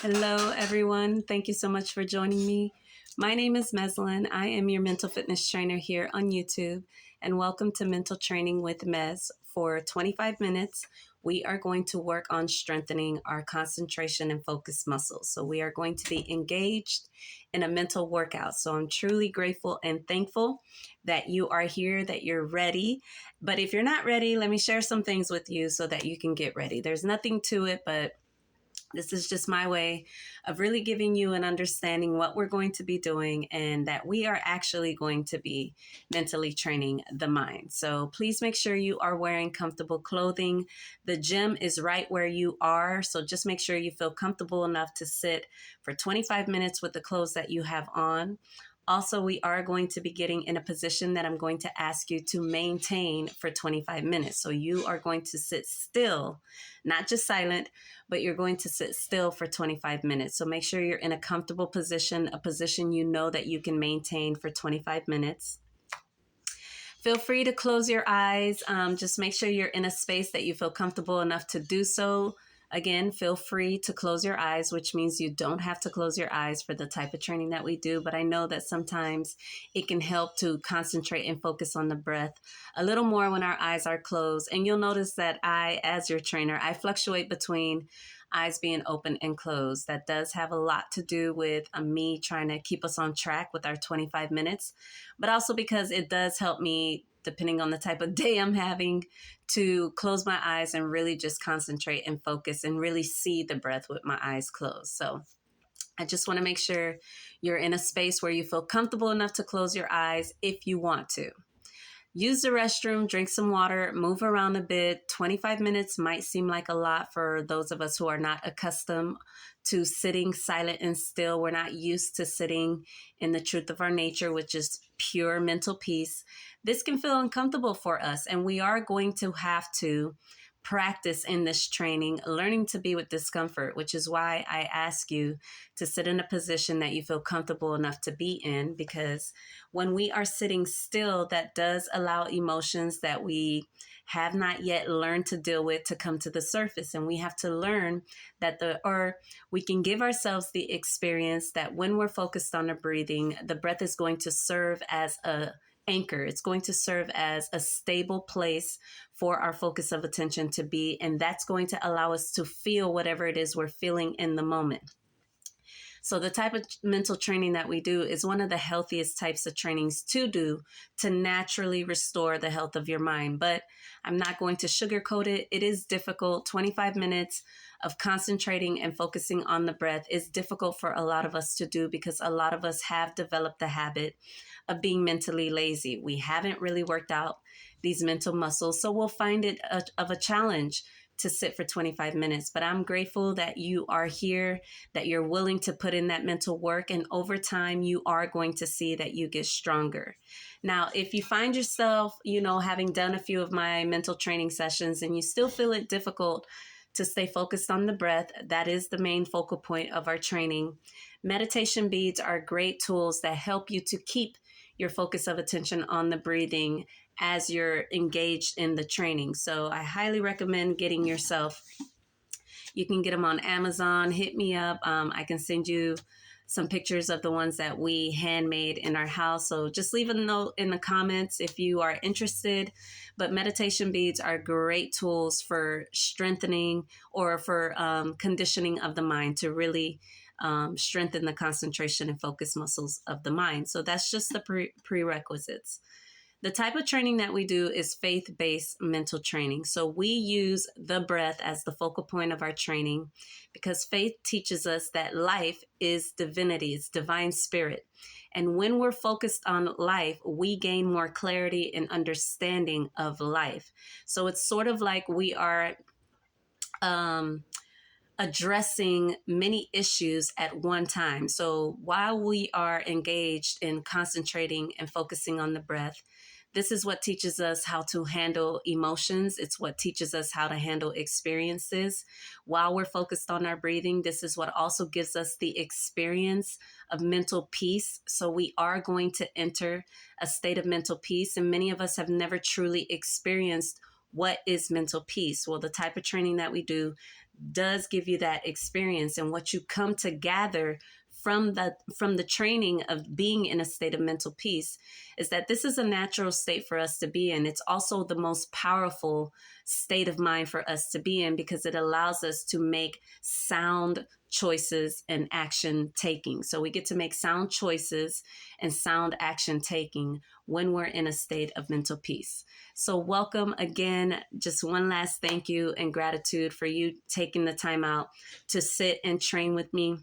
Hello, everyone. Thank you so much for joining me. My name is Meslin. I am your mental fitness trainer here on YouTube, and welcome to Mental Training with Mez. For 25 minutes, we are going to work on strengthening our concentration and focus muscles. So, we are going to be engaged in a mental workout. So, I'm truly grateful and thankful that you are here, that you're ready. But if you're not ready, let me share some things with you so that you can get ready. There's nothing to it, but this is just my way of really giving you an understanding what we're going to be doing and that we are actually going to be mentally training the mind. So please make sure you are wearing comfortable clothing. The gym is right where you are. So just make sure you feel comfortable enough to sit for 25 minutes with the clothes that you have on. Also, we are going to be getting in a position that I'm going to ask you to maintain for 25 minutes. So you are going to sit still, not just silent, but you're going to sit still for 25 minutes. So make sure you're in a comfortable position, a position you know that you can maintain for 25 minutes. Feel free to close your eyes. Just make sure you're in a space that you feel comfortable enough to do so. Again, feel free to close your eyes, which means you don't have to close your eyes for the type of training that we do. But I know that sometimes it can help to concentrate and focus on the breath a little more when our eyes are closed. And you'll notice that I, as your trainer, I fluctuate between eyes being open and closed. That does have a lot to do with me trying to keep us on track with our 25 minutes, but also because it does help me, depending on the type of day I'm having, to close my eyes and really just concentrate and focus and really see the breath with my eyes closed. So I just want to make sure you're in a space where you feel comfortable enough to close your eyes if you want to. Use the restroom, drink some water, move around a bit. 25 minutes might seem like a lot for those of us who are not accustomed to sitting silent and still. We're not used to sitting in the truth of our nature, which is pure mental peace. This can feel uncomfortable for us, and we are going to have to practice in this training, learning to be with discomfort, which is why I ask you to sit in a position that you feel comfortable enough to be in, because when we are sitting still, that does allow emotions that we have not yet learned to deal with to come to the surface. And we have to learn that we can give ourselves the experience that when we're focused on the breathing, the breath is going to serve as a anchor. It's going to serve as a stable place for our focus of attention to be, and that's going to allow us to feel whatever it is we're feeling in the moment. So the type of mental training that we do is one of the healthiest types of trainings to do to naturally restore the health of your mind. But I'm not going to sugarcoat it. It is difficult. 25 minutes of concentrating and focusing on the breath is difficult for a lot of us to do because a lot of us have developed the habit of being mentally lazy. We haven't really worked out these mental muscles, so we'll find it of a challenge to sit for 25 minutes. But I'm grateful that you are here, that you're willing to put in that mental work, and over time, you are going to see that you get stronger. Now, if you find yourself, having done a few of my mental training sessions and you still feel it difficult to stay focused on the breath, that is the main focal point of our training. Meditation beads are great tools that help you to keep your focus of attention on the breathing as you're engaged in the training. So I highly recommend getting yourself. You can get them on Amazon. Hit me up. I can send you some pictures of the ones that we handmade in our house. So just leave a note in the comments if you are interested. But meditation beads are great tools for strengthening or for conditioning of the mind to really strengthen the concentration and focus muscles of the mind. So that's just the prerequisites. The type of training that we do is faith-based mental training. So we use the breath as the focal point of our training because faith teaches us that life is divinity, it's divine spirit. And when we're focused on life, we gain more clarity and understanding of life. So it's sort of like we are addressing many issues at one time. So while we are engaged in concentrating and focusing on the breath, this is what teaches us how to handle emotions. It's what teaches us how to handle experiences. While we're focused on our breathing, this is what also gives us the experience of mental peace. So we are going to enter a state of mental peace. And many of us have never truly experienced what is mental peace. Well, the type of training that we do does give you that experience, and what you come to gather from the training of being in a state of mental peace is that this is a natural state for us to be in. It's also the most powerful state of mind for us to be in because it allows us to make sound choices and action taking. So we get to make sound choices and sound action taking when we're in a state of mental peace. So welcome again. Just one last thank you and gratitude for you taking the time out to sit and train with me.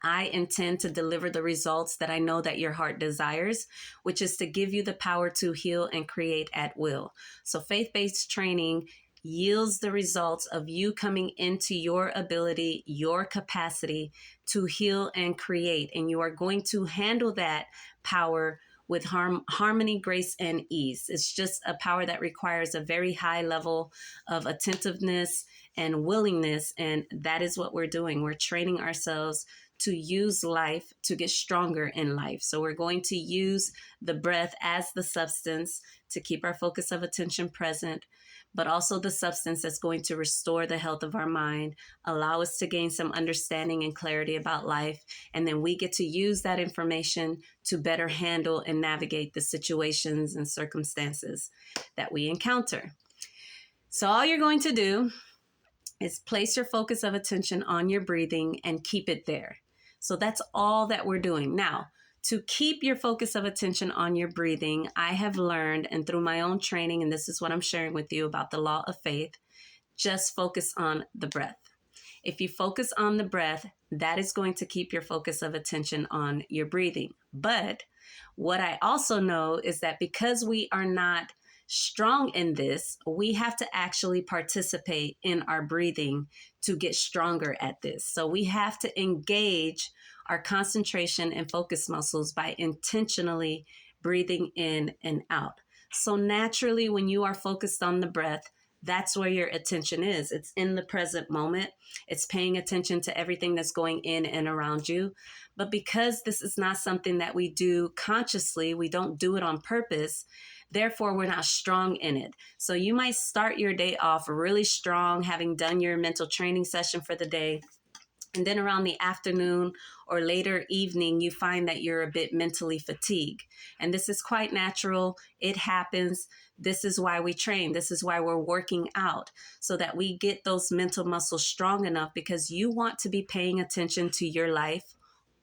I intend to deliver the results that I know that your heart desires, which is to give you the power to heal and create at will. So faith-based training yields the results of you coming into your ability, your capacity to heal and create. And you are going to handle that power with harmony, grace, and ease. It's just a power that requires a very high level of attentiveness and willingness. And that is what we're doing. We're training ourselves to use life to get stronger in life. So we're going to use the breath as the substance to keep our focus of attention present, but also the substance that's going to restore the health of our mind, allow us to gain some understanding and clarity about life. And then we get to use that information to better handle and navigate the situations and circumstances that we encounter. So all you're going to do is place your focus of attention on your breathing and keep it there. So that's all that we're doing. Now, to keep your focus of attention on your breathing, I have learned, and through my own training, and this is what I'm sharing with you about the law of faith, just focus on the breath. If you focus on the breath, that is going to keep your focus of attention on your breathing. But what I also know is that because we are not strong in this, we have to actually participate in our breathing to get stronger at this. So we have to engage our concentration and focus muscles by intentionally breathing in and out. So naturally, when you are focused on the breath, that's where your attention is. It's in the present moment. It's paying attention to everything that's going in and around you. But because this is not something that we do consciously, we don't do it on purpose, therefore we're not strong in it. So you might start your day off really strong, having done your mental training session for the day. And then around the afternoon or later evening, you find that you're a bit mentally fatigued. And this is quite natural. It happens. This is why we train. This is why we're working out, so that we get those mental muscles strong enough, because you want to be paying attention to your life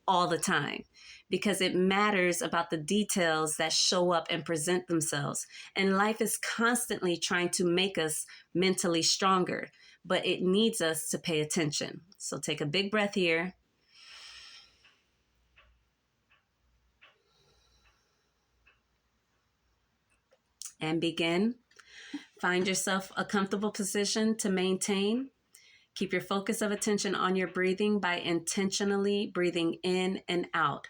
all the time, because it matters about the details that show up and present themselves. And life is constantly trying to make us mentally stronger, but it needs us to pay attention. So take a big breath here. And begin. Find yourself a comfortable position to maintain. Keep your focus of attention on your breathing by intentionally breathing in and out.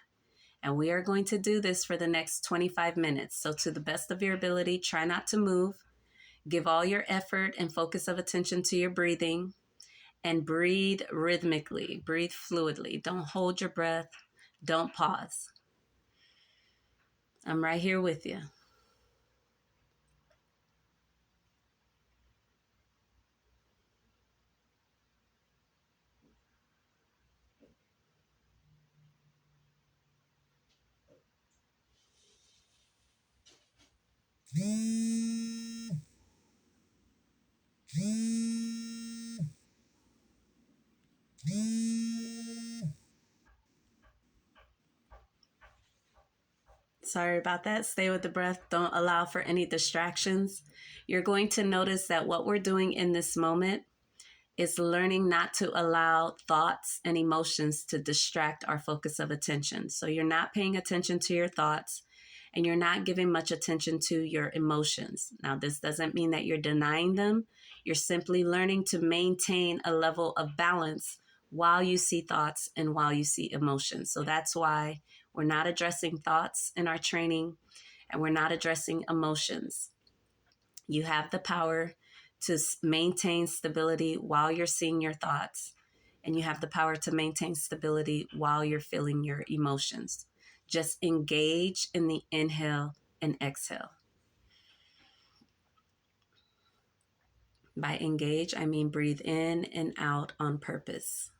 And we are going to do this for the next 25 minutes. So to the best of your ability, try not to move. Give all your effort and focus of attention to your breathing, and breathe rhythmically, breathe fluidly. Don't hold your breath. Don't pause. I'm right here with you. Sorry about that. Stay with the breath. Don't allow for any distractions. You're going to notice that what we're doing in this moment is learning not to allow thoughts and emotions to distract our focus of attention. So you're not paying attention to your thoughts, and you're not giving much attention to your emotions. Now, this doesn't mean that you're denying them. You're simply learning to maintain a level of balance while you see thoughts and while you see emotions. So that's why we're not addressing thoughts in our training, and we're not addressing emotions. You have the power to maintain stability while you're seeing your thoughts, and you have the power to maintain stability while you're feeling your emotions. Just engage in the inhale and exhale. By engage, I mean breathe in and out on purpose.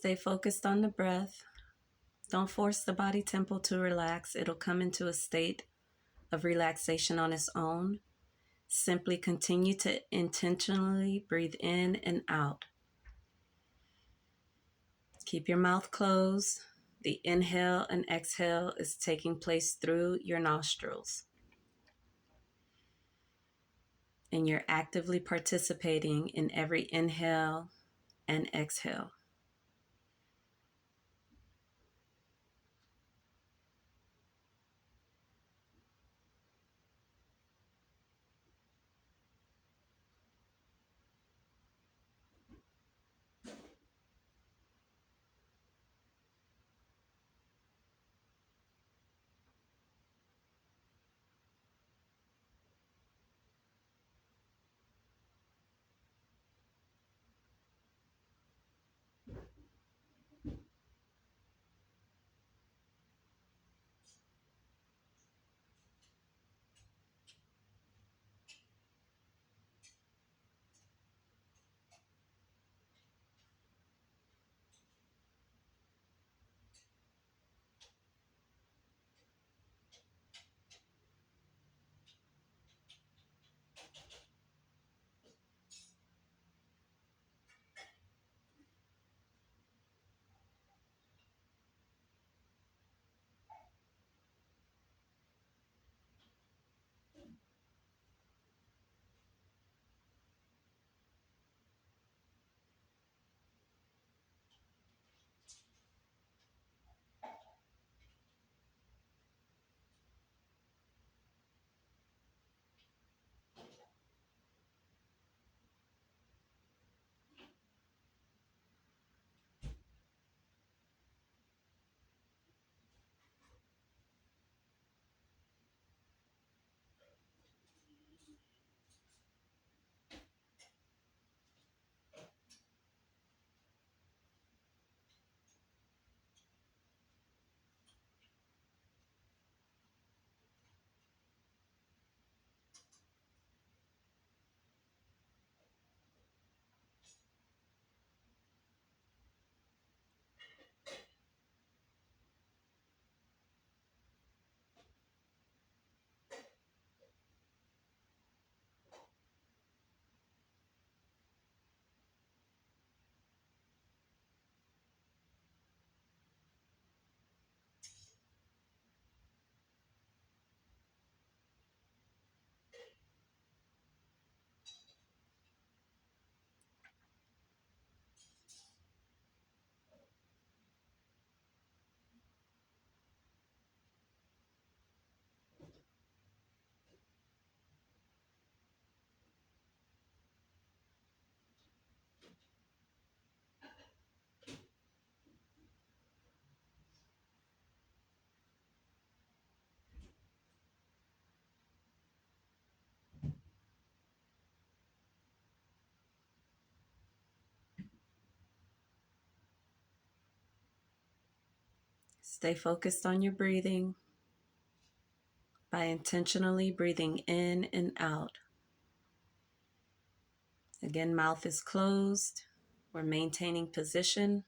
Stay focused on the breath. Don't force the body temple to relax. It'll come into a state of relaxation on its own. Simply continue to intentionally breathe in and out. Keep your mouth closed. The inhale and exhale is taking place through your nostrils. And you're actively participating in every inhale and exhale. Stay focused on your breathing by intentionally breathing in and out. Again, mouth is closed. We're maintaining position.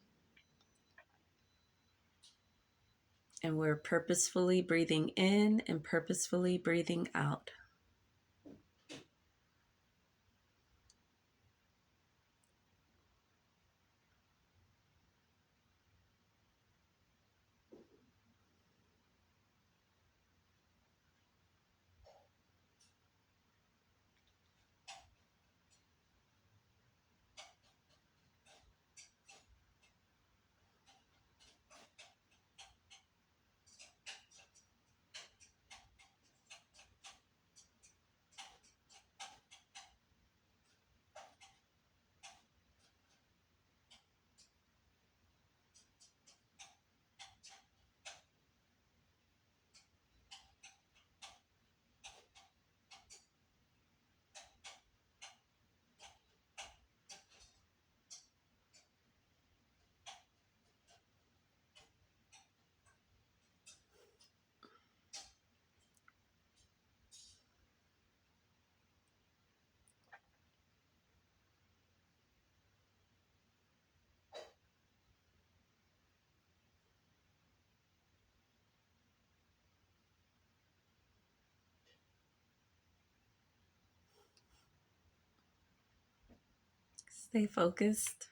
And we're purposefully breathing in and purposefully breathing out. Stay focused.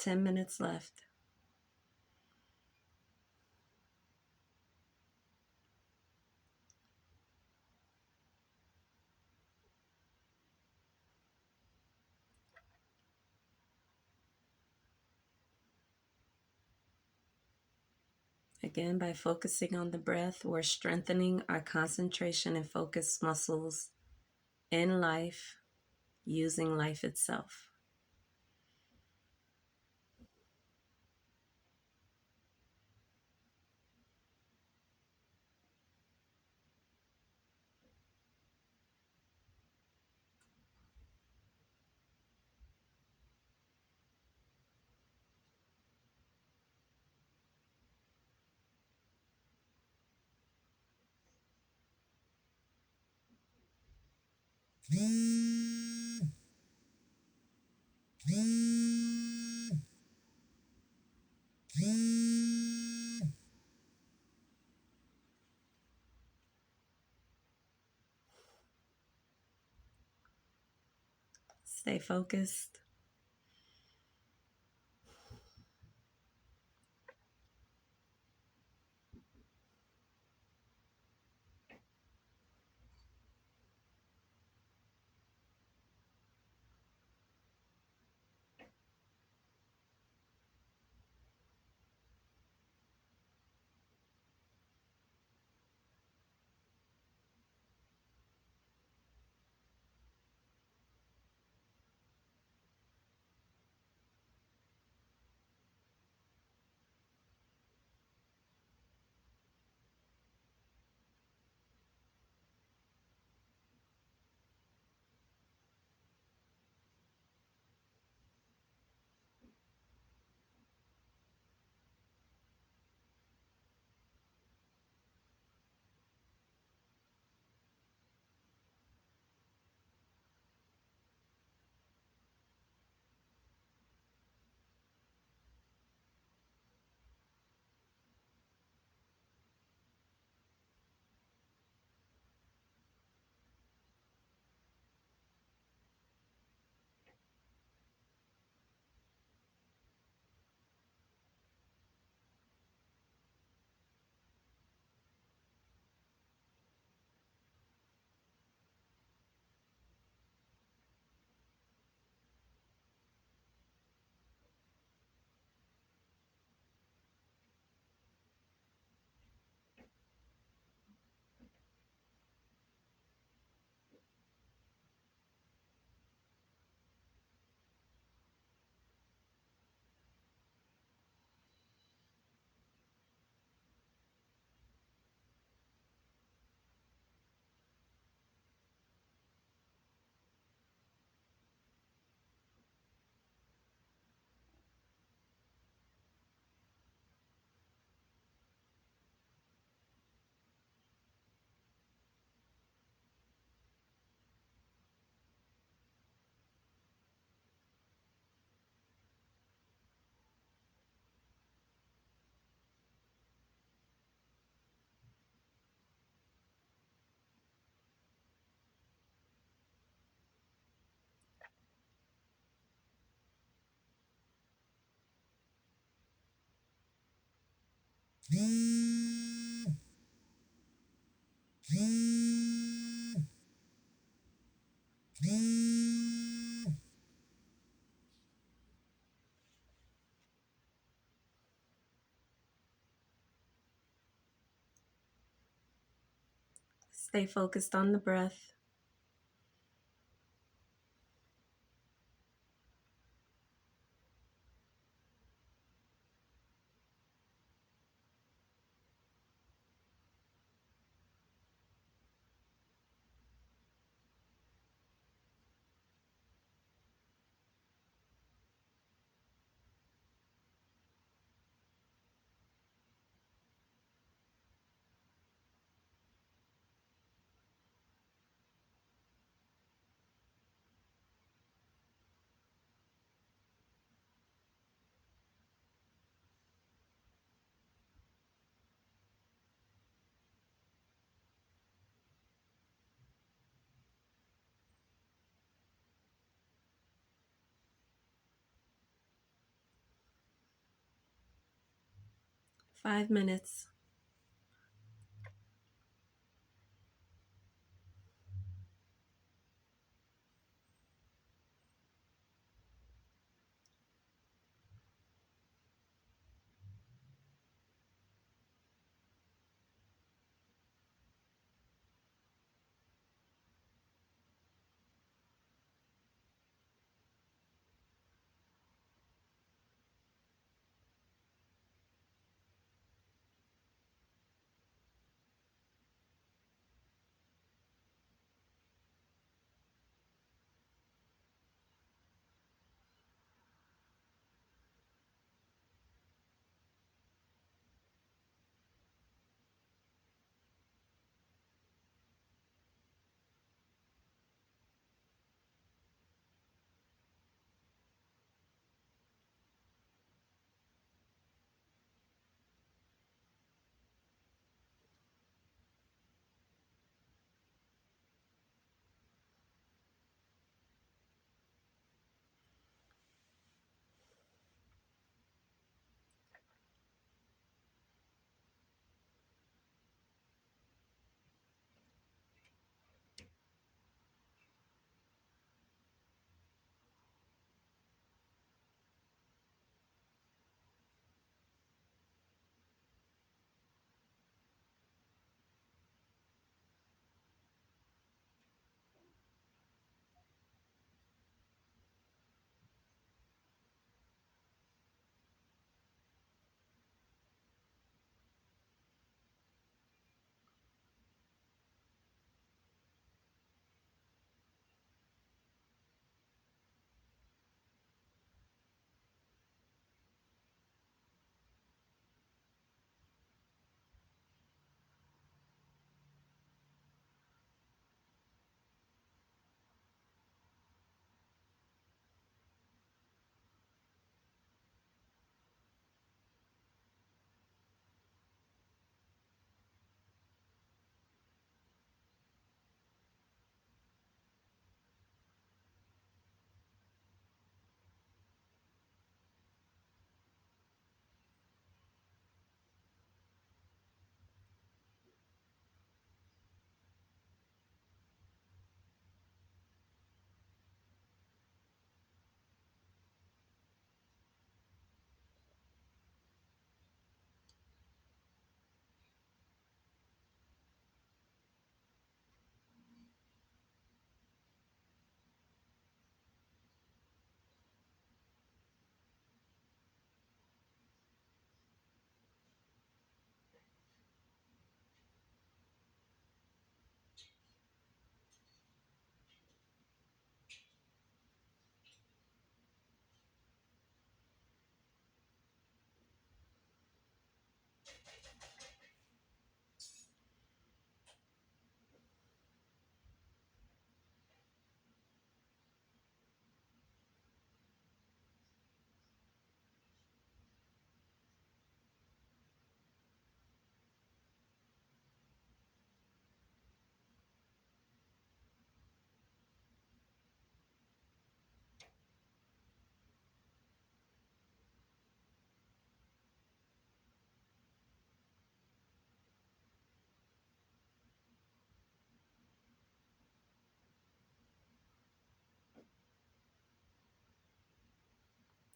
10 minutes left. Again, by focusing on the breath, we're strengthening our concentration and focus muscles in life using life itself. Stay focused. Stay focused on the breath. Five minutes.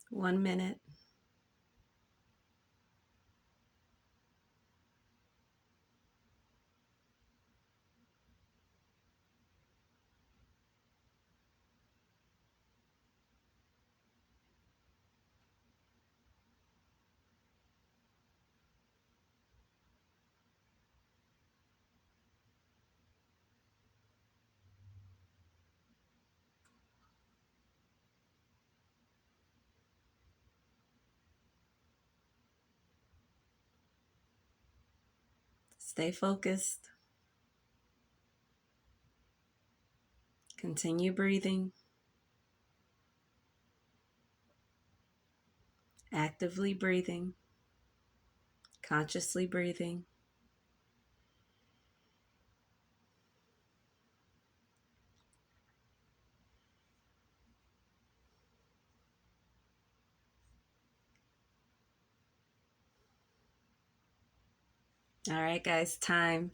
One minute. Stay focused. Continue breathing. Actively breathing. Consciously breathing. All right, guys, time.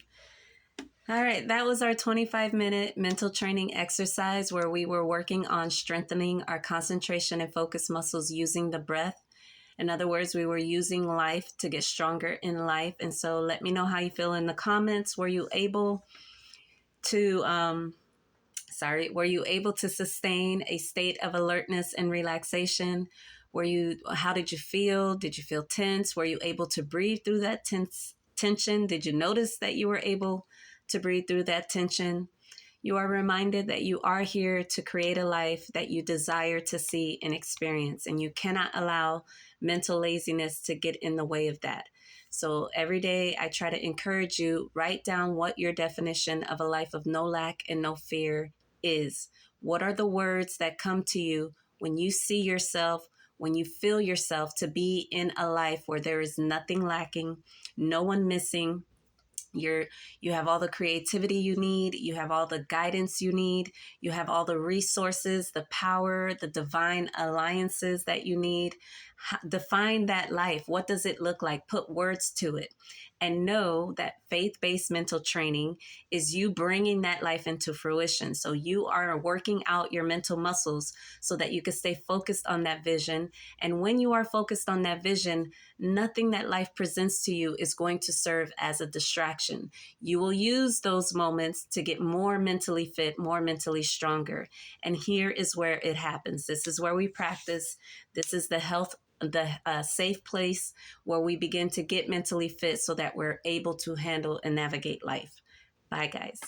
All right, that was our 25-minute mental training exercise where we were working on strengthening our concentration and focus muscles using the breath. In other words, we were using life to get stronger in life. And so let me know how you feel in the comments. Were you able to sustain a state of alertness and relaxation? How did you feel? Did you feel tense? Were you able to breathe through that tension? Did you notice that you were able to breathe through that tension? You are reminded that you are here to create a life that you desire to see and experience, and you cannot allow mental laziness to get in the way of that. So every day I try to encourage you, write down what your definition of a life of no lack and no fear is. What are the words that come to you when you see yourself, when you feel yourself to be in a life where there is nothing lacking, no one missing? You have all the creativity you need, you have all the guidance you need, you have all the resources, the power, the divine alliances that you need. Define that life. What does it look like? Put words to it. And know that faith-based mental training is you bringing that life into fruition. So you are working out your mental muscles so that you can stay focused on that vision. And when you are focused on that vision, nothing that life presents to you is going to serve as a distraction. You will use those moments to get more mentally fit, more mentally stronger. And here is where it happens. This is where we practice. This is the safe place where we begin to get mentally fit so that we're able to handle and navigate life. Bye, guys.